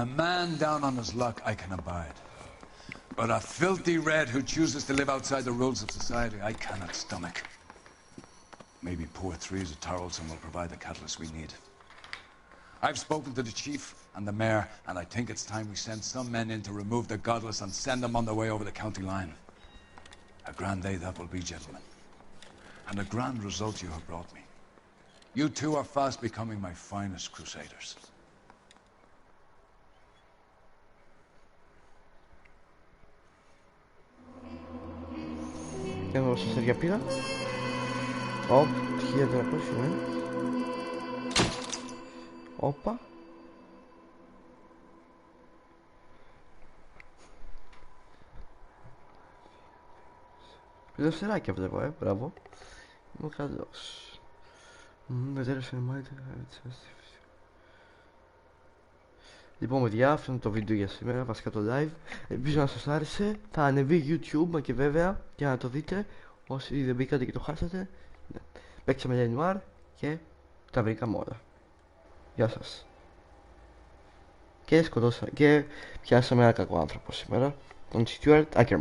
A man down on his luck I can abide. But a filthy red who chooses to live outside the rules of society, I cannot stomach. Maybe poor Threes of Tarleton will provide the catalyst we need. I've spoken to the chief and the mayor, and I think it's time we send some men in to remove the godless and send them on their way over the county line. A grand day that will be, gentlemen. And a grand result you have brought me. You two are fast becoming my finest crusaders. Και εδώ σε σέρια πήγα. Οπ, 1300, ναι. Όπα. Δευτεράκια βλέπω, μπράβο. Είμαι καλός. Λοιπόν, παιδιά, αυτό είναι το βίντεο για σήμερα, βασικά το live. Ελπίζω να σας άρεσε. Θα ανεβεί YouTube, μα και βέβαια, για να το δείτε. Όσοι δεν μπήκατε και το χάσατε, παίξαμε Lanoire και τα βρήκαμε όλα. Γεια σας. Και σκοτώσα και πιάσαμε ένα κακό άνθρωπο σήμερα, τον Stuart Ackerman.